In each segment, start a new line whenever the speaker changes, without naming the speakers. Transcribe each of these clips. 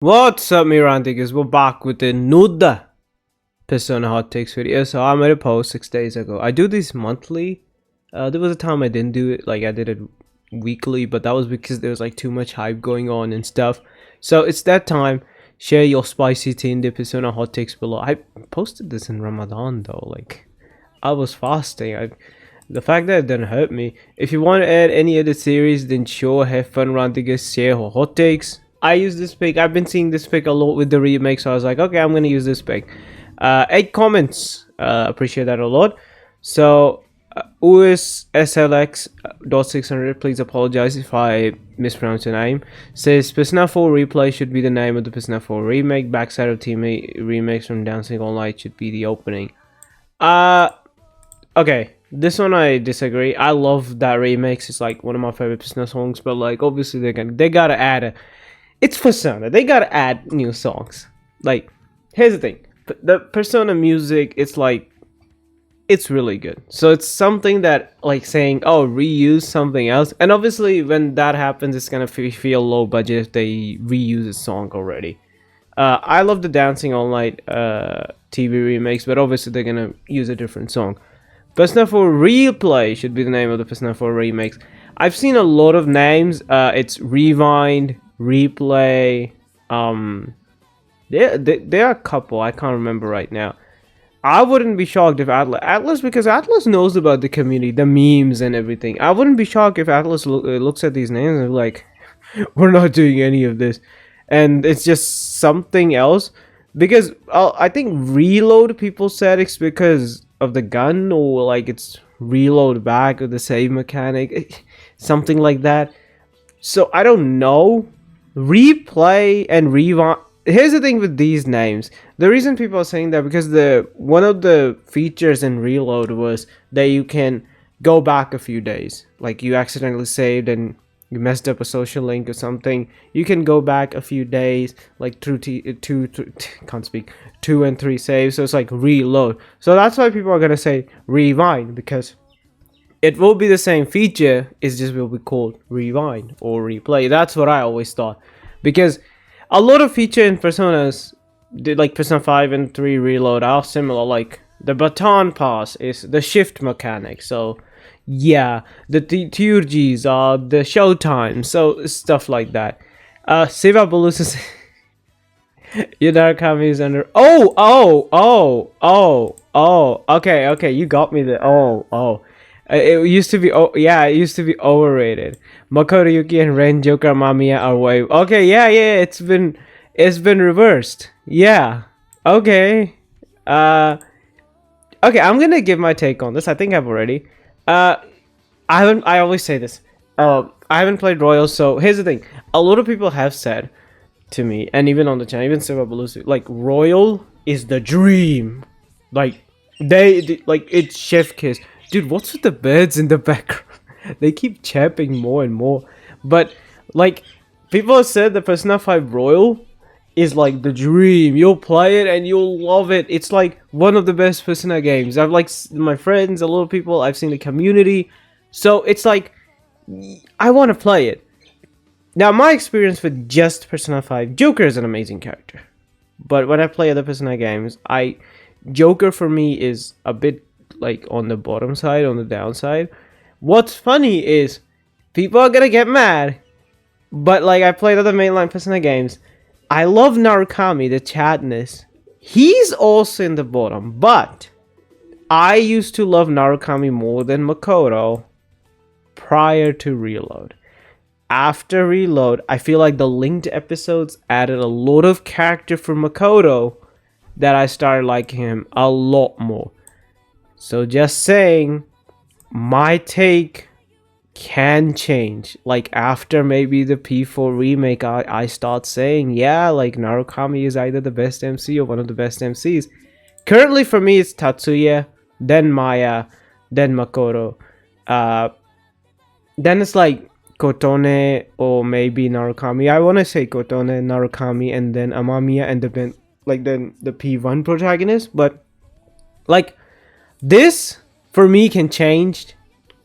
What's up, me Raandigars? We're back with another Persona Hot Takes video. So I made a post 6 days ago. I do these monthly. There was a time I didn't do it, like I did it weekly, but that was because there was like too much hype going on and stuff. So it's that time. Share your spicy tea in the Persona Hot Takes below. I posted this in Ramadan though, like I was fasting. The fact that it didn't hurt me. If you want to add any other series, then sure, have fun. Raandigars, share your hot takes. I use this pick. I've been seeing this pick a lot with the remake, so I was like, okay, I'm gonna use this pick. 8 comments. Appreciate that a lot. So, USSLX.600, please apologize if I mispronounce your name. Says Persona 4 Replay should be the name of the Persona 4 remake. Backside of team remakes from Dancing All Night should be the opening. Okay. This one I disagree. I love that remix. It's like one of my favorite Persona songs, but like obviously they gotta add it's Persona. They gotta add new songs. Like, here's the thing: the Persona music, it's like, it's really good. So it's something that, like, saying, oh, reuse something else. And obviously, when that happens, it's gonna feel low budget if they reuse a song already. I love the Dancing All Night TV remakes, but obviously they're gonna use a different song. Persona 4 Replay should be the name of the Persona 4 remakes. I've seen a lot of names. It's Rewind, Replay. There are a couple. I can't remember right now. I wouldn't be shocked if Atlas, because Atlas knows about the community, the memes and everything. I wouldn't be shocked if Atlas looks at these names and like, we're not doing any of this, and it's just something else. Because I think Reload, people said it's because of the gun, or like it's reload back or the save mechanic, something like that. So I don't know. Replay and rewind. Here's the thing with these names. The reason people are saying that, because one of the features in Reload was that you can go back a few days. Like you accidentally saved and you messed up a social link or something, you can go back a few days, like through can't speak, 2 and 3 saves. So it's like reload. So that's why people are gonna say rewind, because it will be the same feature. It just will be called rewind or replay. That's what I always thought, because a lot of feature in Personas, like Persona 5 and 3 Reload, are similar. Like the baton pass is the shift mechanic. So yeah, the Turgis are the showtime, so stuff like that. Siva Bulus is Yudarakami is under. Okay, you got me there. It used to be. Oh, yeah, it used to be overrated. Makoto Yuki and Ren Joker Mamiya are way. Okay, yeah, it's been reversed. Yeah. Okay. Okay, I'm gonna give my take on this. I think I've already. I always say this. I haven't played Royal, so here's the thing. A lot of people have said to me, and even on the channel, even Silver Belusi, like Royal is the dream. Like they like it's chef kiss. Dude, what's with the birds in the background? They keep chirping more and more. But like people have said, the Persona 5 Royal is like the dream. You'll play it and you'll love it. It's like one of the best Persona games. I've like my friends, a lot of people, I've seen the community. So it's like, I want to play it. Now, my experience with just Persona 5, Joker is an amazing character. But when I play other Persona games, Joker for me is a bit like on the bottom side, on the downside. What's funny is people are gonna get mad, but like I played other mainline Persona games. I love Narukami, the Chadness. He's also in the bottom, but I used to love Narukami more than Makoto prior to Reload. After Reload, I feel like the linked episodes added a lot of character for Makoto that I started liking him a lot more. So just saying, my take can change. Like after maybe the P4 remake, I start saying, yeah, like Narukami is either the best MC or one of the best MCs. Currently for me, it's Tatsuya, then Maya, then Makoto. Then it's like Kotone or maybe Narukami. I want to say Kotone, Narukami, and then Amamiya, and then like the P1 protagonist. But like this for me can change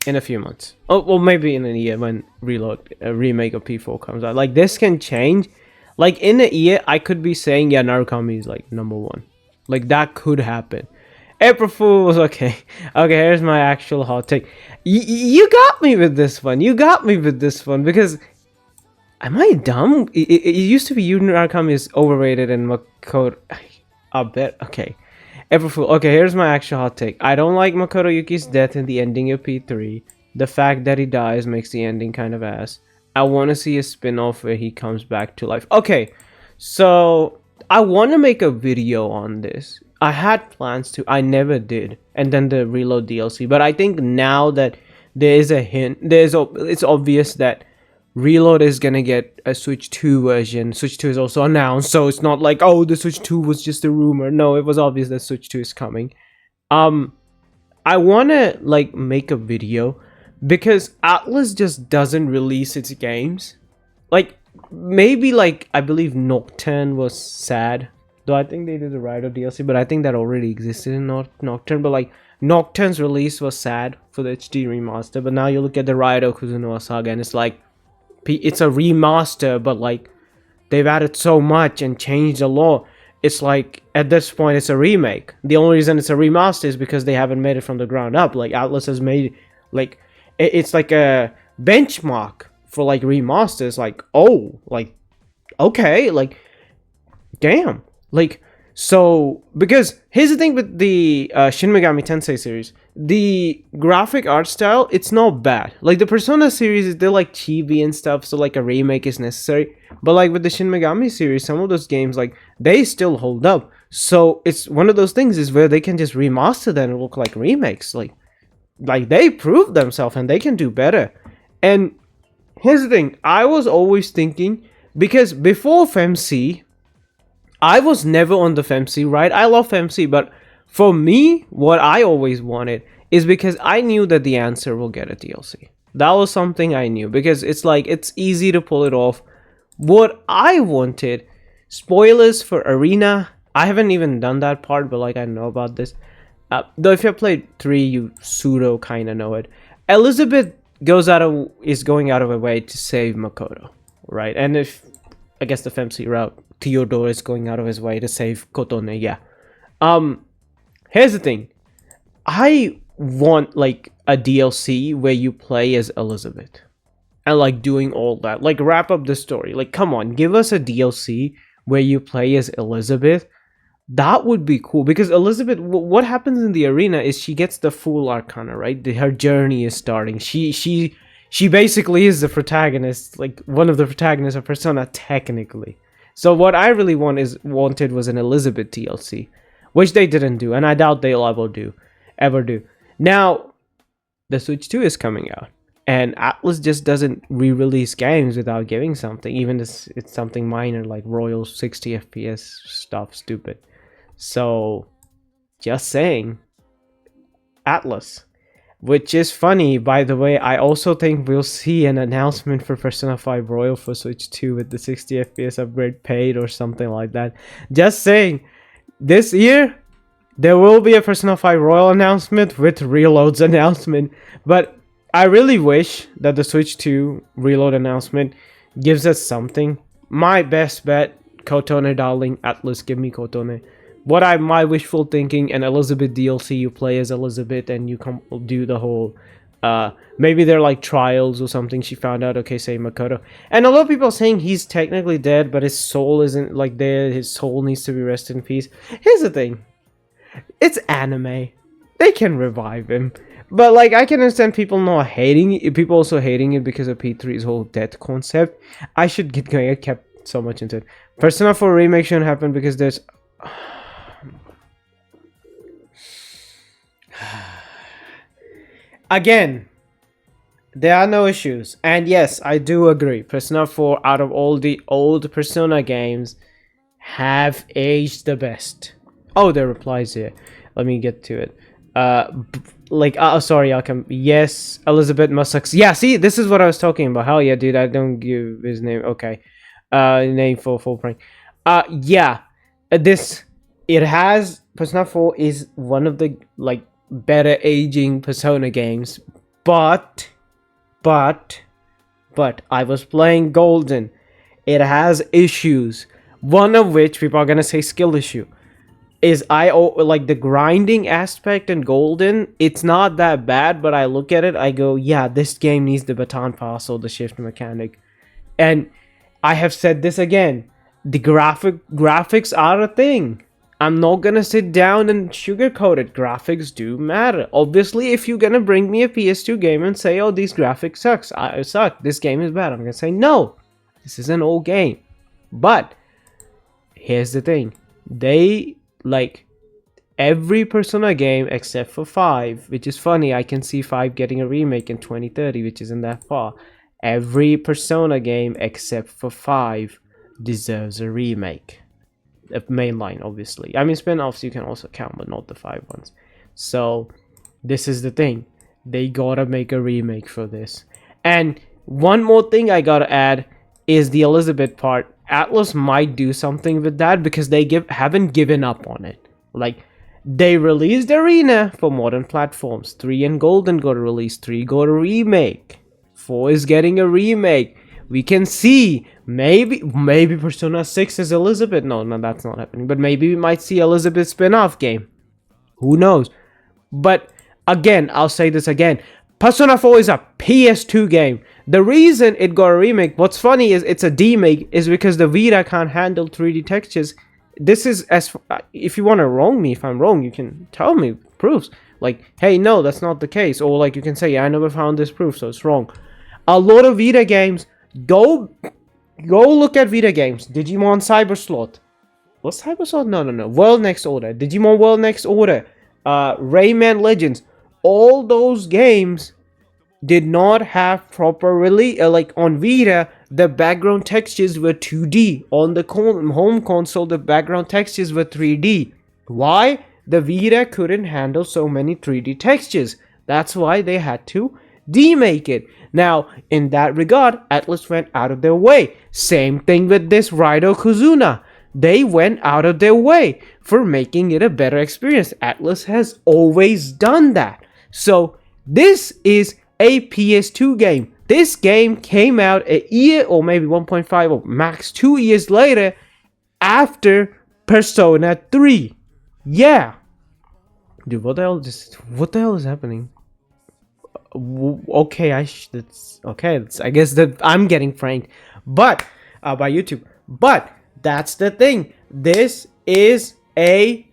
in a few months. Oh, well, maybe in a year when Reload, a remake of P4 comes out. Like this can change. Like in a year, I could be saying yeah, Narukami is like #1. Like that could happen. April Fools. Okay, okay. Here's my actual hot take. You got me with this one. You got me with this one because am I dumb? It used to be Yu Narukami is overrated and Makoto. I bet. Okay. April Fool. Okay, here's my actual hot take. I don't like Makoto Yuki's death in the ending of P3. The fact that he dies makes the ending kind of ass. I want to see a spin-off where he comes back to life. Okay, so I want to make a video on this. I had plans to. I never did. And then the Reload DLC. But I think now that there is a hint, it's obvious that Reload is gonna get a Switch 2 version. Switch 2 is also announced, so it's not like, oh, the Switch 2 was just a rumor. No, it was obvious that Switch 2 is coming. I wanna like make a video because Atlas just doesn't release its games. Like maybe like I believe Nocturne was sad, though I think they did the Rider DLC, but I think that already existed in Nocturne. But like Nocturne's release was sad for the HD remaster, but now you look at the Rider Kuzunoa Saga and it's like it's a remaster, but like they've added so much and changed the lore. It's like at this point it's a remake. The only reason it's a remaster is because they haven't made it from the ground up. Like Atlas has made like it's like a benchmark for like remasters. Like oh, like okay, like damn, like so because here's the thing with the Shin Megami Tensei series, the graphic art style, it's not bad. Like the Persona series, they're like chibi and stuff, so like a remake is necessary. But like with the Shin Megami series, some of those games like they still hold up. So it's one of those things is where they can just remaster them and look like remakes. Like they proved themselves and they can do better. And here's the thing, I was always thinking because before FemC, I was never on the FemC, right? I love FemC, but for me, what I always wanted is because I knew that the answer will get a DLC. That was something I knew because it's like, it's easy to pull it off. What I wanted, spoilers for Arena, I haven't even done that part, but like I know about this. Though if you played 3, you pseudo kind of know it. Elizabeth is going out of her way to save Makoto, right? And if, I guess the FemC route, Theodore is going out of his way to save Kotone, yeah. Here's the thing. I want like a DLC where you play as Elizabeth. And like doing all that. Like wrap up the story. Like come on, give us a DLC where you play as Elizabeth. That would be cool. Because Elizabeth, what happens in the arena is she gets the full arcana, right? Her journey is starting. She basically is the protagonist. Like one of the protagonists of Persona, technically. So what I really wanted was an Elizabeth DLC, which they didn't do, and I doubt they'll ever do. Now, the Switch 2 is coming out, and Atlas just doesn't re-release games without giving something, even if it's something minor like Royal 60 FPS stuff, stupid. So, just saying, Atlas. Which is funny, by the way. I also think we'll see an announcement for Persona 5 Royal for Switch 2 with the 60 FPS upgrade paid or something like that. Just saying, this year, there will be a Persona 5 Royal announcement with Reload's announcement. But I really wish that the Switch 2 Reload announcement gives us something. My best bet, Kotone darling, Atlas, give me Kotone. My wishful thinking, an Elizabeth DLC, you play as Elizabeth and you do the whole, maybe they're like trials or something. She found out, okay, say Makoto. And a lot of people are saying he's technically dead, but his soul isn't like there. His soul needs to be rested in peace. Here's the thing. It's anime. They can revive him. But like, I can understand people not hating it. People also hating it because of P3's whole death concept. I should get going. I kept so much into it. Persona 4 Remake shouldn't happen because there's... Again, there are no issues. And yes, I do agree. Persona 4, out of all the old Persona games, have aged the best. Oh, there are replies here. Let me get to it. Sorry, I'll come. Yes, Elizabeth must succeed. Yeah, see, this is what I was talking about. Hell yeah, dude, I don't give his name. Okay. Name for full prank. Yeah. It has... Persona 4 is one of the, like, better aging Persona games, but I was playing Golden. It has issues. One of which people are gonna say skill issue is like the grinding aspect in Golden. It's not that bad, but I look at it, I go, yeah, this game needs the baton pass or the shift mechanic. And I have said this again, the graphics are a thing. I'm not gonna sit down and sugarcoat it. Graphics do matter. Obviously, if you're gonna bring me a PS2 game and say, oh, these graphics suck, this game is bad, I'm gonna say, no, this is an old game. But here's the thing, they like every Persona game except for 5, which is funny. I can see 5 getting a remake in 2030, which isn't that far. Every Persona game except for 5 deserves a remake. A mainline, obviously. I mean, spin-offs you can also count, but not the 5 ones. So this is the thing, they gotta make a remake for this. And one more thing I gotta add is the Elizabeth part. Atlas might do something with that because they haven't given up on it. Like, they released Arena for modern platforms. 3 and Golden got a release. 3 got a remake. 4 is getting a remake. We can see maybe Persona 6 is Elizabeth. No, that's not happening. But maybe we might see Elizabeth spin-off game. Who knows? But again, I'll say this again. Persona 4 is a PS2 game. The reason it got a remake, what's funny is it's a demake, is because the Vita can't handle 3D textures. This is, as if you want to wrong me, if I'm wrong, you can tell me proofs. Like, hey, no, that's not the case. Or like you can say, yeah, I never found this proof, so it's wrong. A lot of Vita games, go look at Vita games. Digimon Cyber Slot. What's Cyber Slot? No. World Next Order. Digimon World Next Order. Rayman Legends. All those games did not have proper release. Like on Vita, the background textures were 2D. On the home console, the background textures were 3D. Why? The Vita couldn't handle so many 3D textures. That's why they had to demake it. Now, in that regard, Atlus went out of their way. Same thing with this Raido Kuzuna. They went out of their way for making it a better experience. Atlus has always done that. So, this is a PS2 game. This game came out a year or maybe 1.5 or max 2 years later after Persona 3. Yeah. Dude, what the hell is happening? Okay, I guess that I'm getting pranked, but by YouTube. But that's the thing. This is a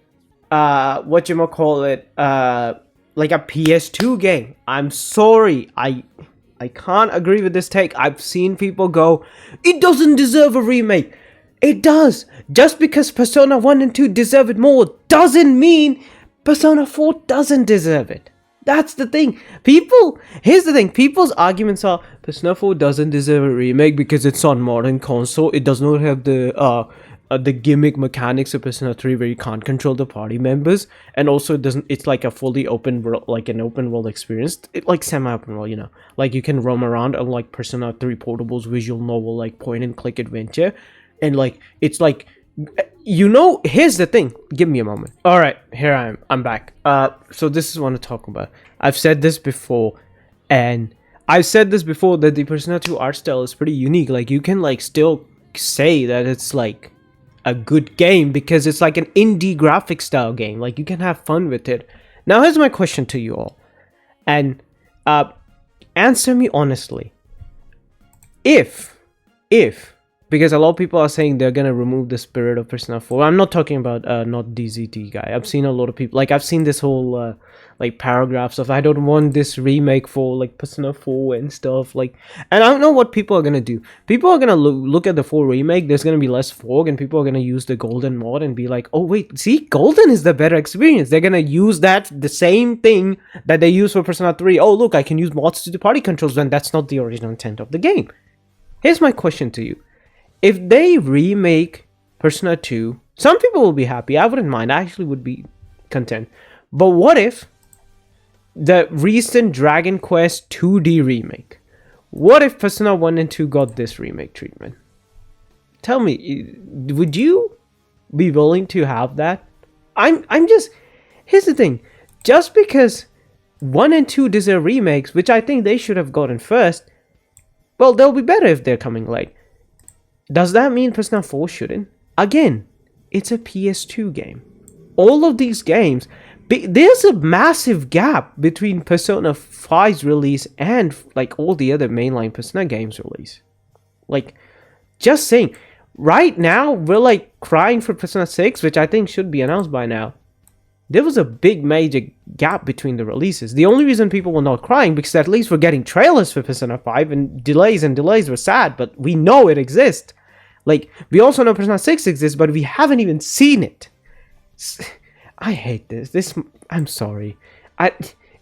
like a PS2 game. I'm sorry, I can't agree with this take. I've seen people go, it doesn't deserve a remake. It does. Just because Persona 1 and 2 deserve it more doesn't mean Persona 4 doesn't deserve it. That's the thing. Here's the thing. People's arguments are Persona 4 doesn't deserve a remake because it's on modern console. It does not have the gimmick mechanics of Persona 3 where you can't control the party members, and also it's like a fully open world, like an open world experience. Like semi-open world, you know. Like you can roam around, unlike Persona 3 Portable's visual novel, like point and click adventure, and like it's like. You know, here's the thing. Give me a moment. All right, here I am. I'm back. So this is what I want to talk about. I've said this before, that the Persona 2 art style is pretty unique. Like you can like still say that it's like a good game because it's like an indie graphic style game. Like you can have fun with it. Now here's my question to you all, and answer me honestly. If because a lot of people are saying they're gonna remove the spirit of Persona 4. I'm not talking about not DZT guy. I've seen a lot of people, like I've seen this whole like paragraphs of I don't want this remake for like Persona 4 and stuff. Like, and I don't know what people are gonna do. People are gonna look at the 4 remake. There's gonna be less fog, and people are gonna use the Golden mod and be like, oh wait, see, Golden is the better experience. They're gonna use the same thing that they use for Persona 3. Oh look, I can use mods to the party controls when that's not the original intent of the game. Here's my question to you. If they remake Persona 2, some people will be happy. I wouldn't mind. I actually would be content. But what if the recent Dragon Quest 2D remake? What if Persona 1 and 2 got this remake treatment? Tell me, would you be willing to have that? Here's the thing. Just because 1 and 2 deserve remakes, which I think they should have gotten first, well, they'll be better if they're coming late. Does that mean Persona 4 shouldn't? Again, it's a PS2 game. All of these games, there's a massive gap between Persona 5's release and like all the other mainline Persona games release. Like, just saying, right now we're like crying for Persona 6, which I think should be announced by now. There was a big major gap between the releases. The only reason people were not crying because at least we're getting trailers for Persona 5 and delays were sad, but we know it exists. Like, we also know Persona 6 exists, but we haven't even seen it. I hate this. I'm sorry.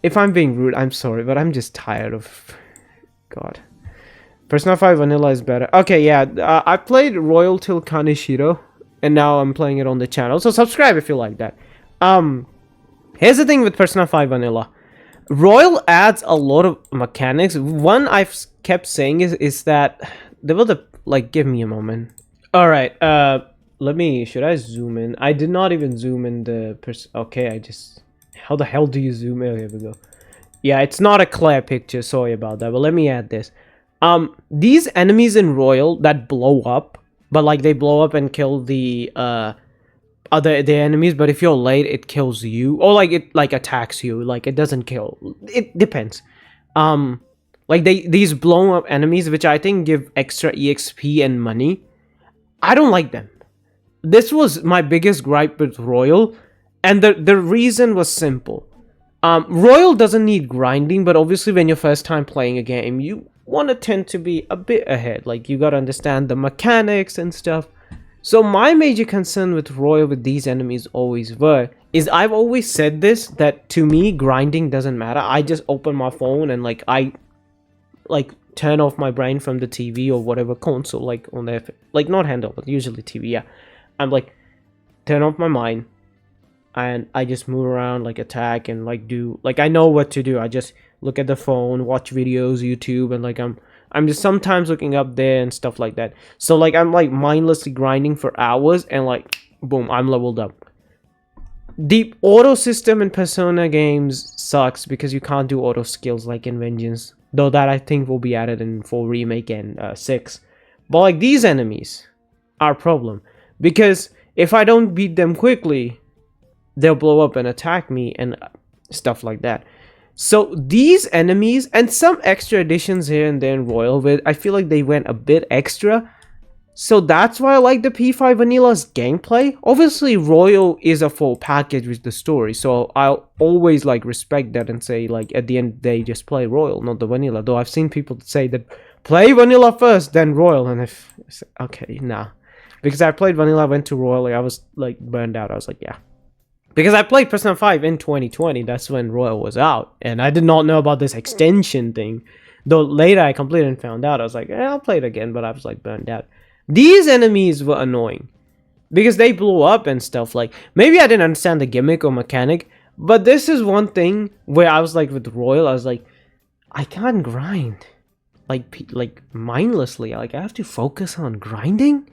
If I'm being rude, I'm sorry, but I'm just tired of... God. Persona 5 Vanilla is better. Okay, yeah. I played Royal till Kaneshiro, and now I'm playing it on the channel. So subscribe if you like that. Here's the thing with Persona 5 Vanilla. Royal adds a lot of mechanics. One I've kept saying is that there was a... Like, give me a moment. Alright, should I zoom in? I did not even zoom in the okay, how the hell do you zoom in? Oh, here we go. Yeah, it's not a clear picture, sorry about that, but let me add this. These enemies in Royal that blow up, but like they blow up and kill the enemies, but if you're late, it kills you, or like it like attacks you, like it doesn't kill. It depends. Like these blown up enemies, which I think give extra EXP and money, I don't like them. This was my biggest gripe with Royal, and the reason was simple. Royal doesn't need grinding, but obviously when you're first time playing a game, you want to tend to be a bit ahead. Like, you gotta understand the mechanics and stuff. So my major concern with Royal with these enemies always is I've always said this, that to me grinding doesn't matter. I just open my phone and like I turn off my brain from the TV or whatever console, like on their, like not handheld, but usually TV, yeah. I'm like, turn off my mind and I just move around, like attack and like do, like I know what to do. I just look at the phone, watch videos, YouTube, and like I'm just sometimes looking up there and stuff like that. So like I'm like mindlessly grinding for hours and like boom, I'm leveled up. The auto system in Persona games sucks because you can't do auto skills like in Vengeance, though that I think will be added in for Remake and 6. But like these enemies are a problem because if I don't beat them quickly, they'll blow up and attack me and stuff like that. So these enemies and some extra additions here and there in Royal, with I feel like they went a bit extra. So that's why I like the P5 Vanilla's gameplay. Obviously Royal is a full package with the story, so I'll always like respect that and say like at the end they just play Royal, not the Vanilla. Though I've seen people say that play Vanilla first then Royal, and if okay, nah. Because I played Vanilla, went to Royal, I was like burned out. I was like, yeah. Because I played Persona 5 in 2020, that's when Royal was out, and I did not know about this extension thing. Though later I completed and found out, I was like, I'll play it again, but I was like burned out. These enemies were annoying because they blew up and stuff. Like, maybe I didn't understand the gimmick or mechanic, but this is one thing where I was like with Royal, I was like, I can't grind like mindlessly. Like, I have to focus on grinding.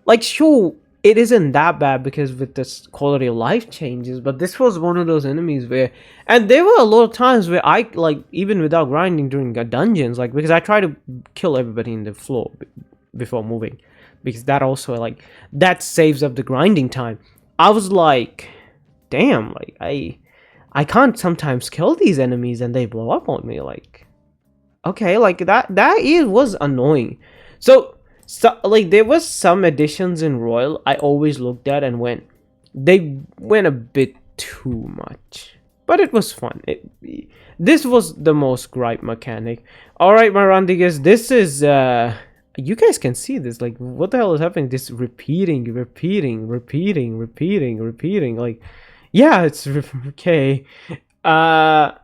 Like, sure, it isn't that bad because with this quality of life changes, but this was one of those enemies where, and there were a lot of times where I like even without grinding during dungeons, like because I try to kill everybody in the floor before moving, because that also like that saves up the grinding time. I was like, damn, like I can't sometimes kill these enemies and they blow up on me. Like, okay, like that was annoying. So like there was some additions in Royal I always looked at and they went a bit too much, but it was fun. This was the most gripe mechanic. All right, my Raandigars, this is you guys can see this, like what the hell is happening? This repeating, like, yeah, it's okay. All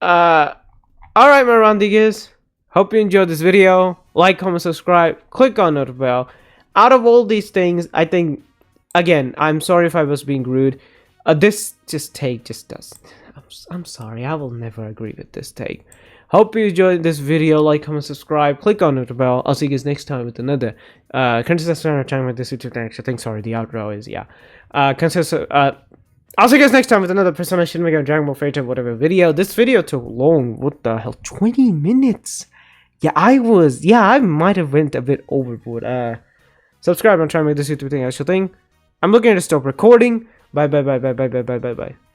right, my Raandigars, hope you enjoyed this video. Like, comment, subscribe, click on the bell. Out of all these things, I think, again, I'm sorry if I was being rude. This take just does. I'm sorry, I will never agree with this take. Hope you enjoyed this video. Like, comment, subscribe, click on the bell. I'll see you guys next time with another channel with this YouTube next. I think, sorry, the outro is, yeah. I'll see you guys next time with another Persona Shin Megami Dragon Ball Fairy whatever video. This video took long. What the hell? 20 minutes. Yeah, I might have went a bit overboard. Subscribe. I'm trying to make this YouTube thing actual thing. I'm looking to stop recording. Bye bye bye bye bye bye bye bye bye.